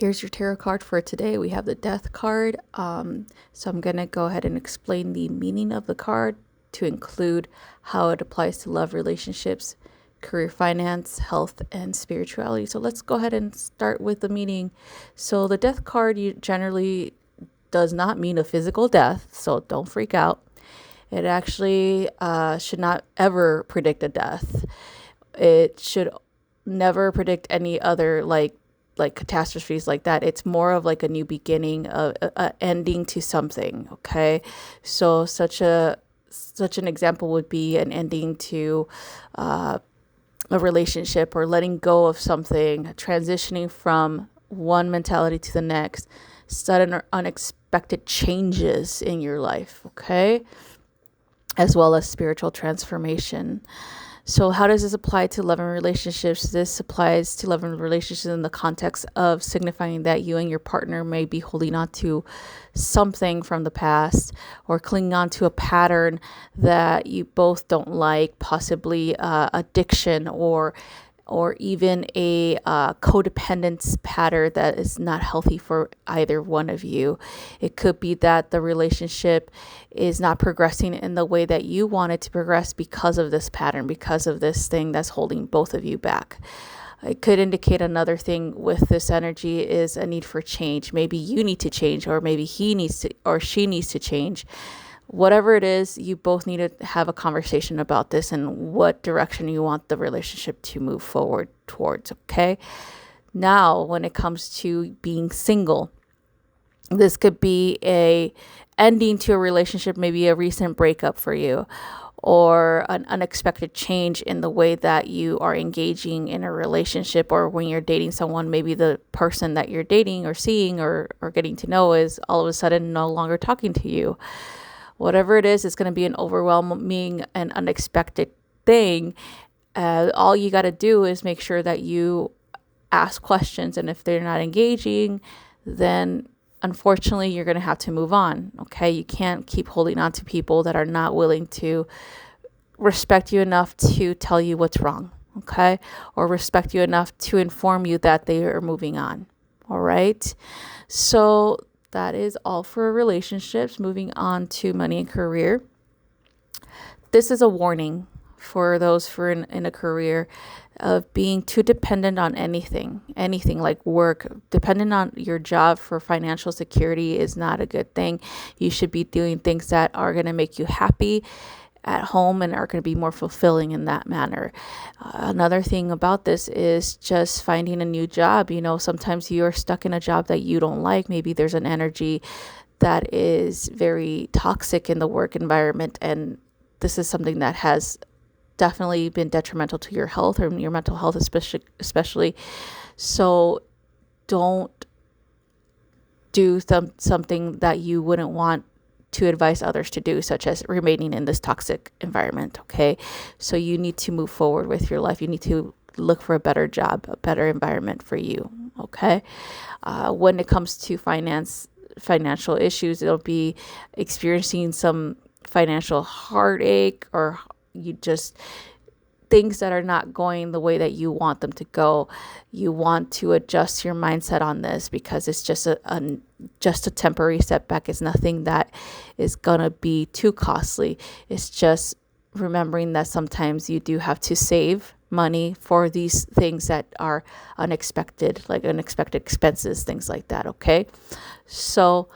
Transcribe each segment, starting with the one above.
Here's your tarot card for today. We have the Death card. So I'm going to go ahead and explain the meaning of the card to include how it applies to love, relationships, career, finance, health, and spirituality. So let's go ahead and start with the meaning. So the Death card generally does not mean a physical death, so don't freak out. It actually should not ever predict a death. It should never predict any other like catastrophes like that. It's more of like a new beginning, a ending to something. Okay, so such an example would be an ending to a relationship, or letting go of something, transitioning from one mentality to the next, sudden or unexpected changes in your life. Okay, as well as spiritual transformation. So how does this apply to love and relationships? This applies to love and relationships in the context of signifying that you and your partner may be holding on to something from the past, or clinging on to a pattern that you both don't like, possibly addiction, or even a codependence pattern that is not healthy for either one of you. It could be that the relationship is not progressing in the way that you want it to progress because of this pattern, because of this thing that's holding both of you back. It could indicate another thing with this energy is a need for change. Maybe you need to change, or maybe he needs to, or she needs to change. Whatever it is, you both need to have a conversation about this and what direction you want the relationship to move forward towards. Okay. Now, when it comes to being single, this could be a ending to a relationship, maybe a recent breakup for you, or an unexpected change in the way that you are engaging in a relationship, or when you're dating someone, maybe the person that you're dating or seeing or getting to know is all of a sudden no longer talking to you. Whatever it is, it's going to be an overwhelming and unexpected thing. All you got to do is make sure that you ask questions. And if they're not engaging, then unfortunately, you're going to have to move on. Okay. You can't keep holding on to people that are not willing to respect you enough to tell you what's wrong. Okay. Or respect you enough to inform you that they are moving on. All right. So that is all for relationships. Moving on to money and career. This is a warning for those who are in a career of being too dependent on anything like work. Dependent on your job for financial security is not a good thing. You should be doing things that are going to make you happy at home and are going to be more fulfilling in that manner. Another thing about this is just finding a new job. You know, sometimes you're stuck in a job that you don't like. Maybe there's an energy that is very toxic in the work environment, and this is something that has definitely been detrimental to your health, or your mental health especially. So don't do something that you wouldn't want to advise others to do, such as remaining in this toxic environment. Okay. So you need to move forward with your life. You need to look for a better job, a better environment for you. Okay. When it comes to financial issues, it'll be experiencing some financial heartache, or you just things that are not going the way that you want them to go. You want to adjust your mindset on this, because it's just a temporary setback. It's nothing that is gonna be too costly. It's just remembering that sometimes you do have to save money for these things that are unexpected, like unexpected expenses, things like that. Okay, so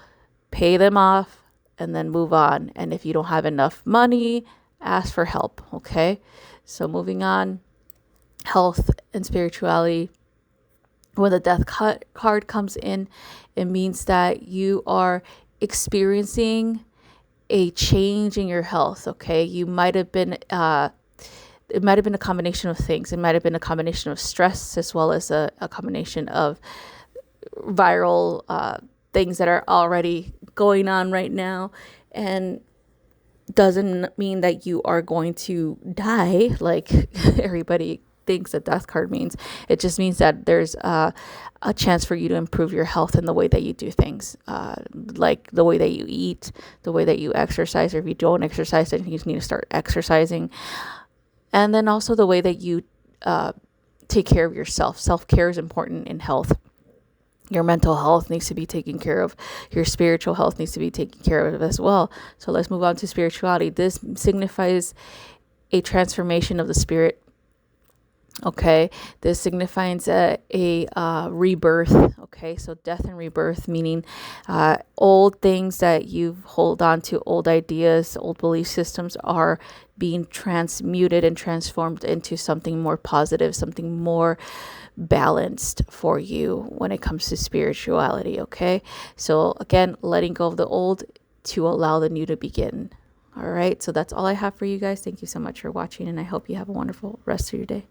pay them off and then move on. And if you don't have enough money, ask for help. Okay. So moving on, health and spirituality. When the Death card comes in, it means that you are experiencing a change in your health. Okay. You might have been, it might have been a combination of things. It might have been a combination of stress, as well as a combination of viral things that are already going on right now. And doesn't mean that you are going to die like everybody thinks that Death card means. It just means that there's a chance for you to improve your health in the way that you do things, like the way that you eat, the way that you exercise, or if you don't exercise, then you just need to start exercising. And then also the way that you take care of yourself. Self-care is important in health. Your mental health needs to be taken care of. Your spiritual health needs to be taken care of as well. So let's move on to spirituality. This signifies a transformation of the spirit. Okay, this signifies a rebirth. Okay, so death and rebirth, meaning old things that you hold on to, old ideas, old belief systems are being transmuted and transformed into something more positive, something more balanced for you when it comes to spirituality. Okay, so again, letting go of the old to allow the new to begin. All right, so that's all I have for you guys. Thank you so much for watching, and I hope you have a wonderful rest of your day.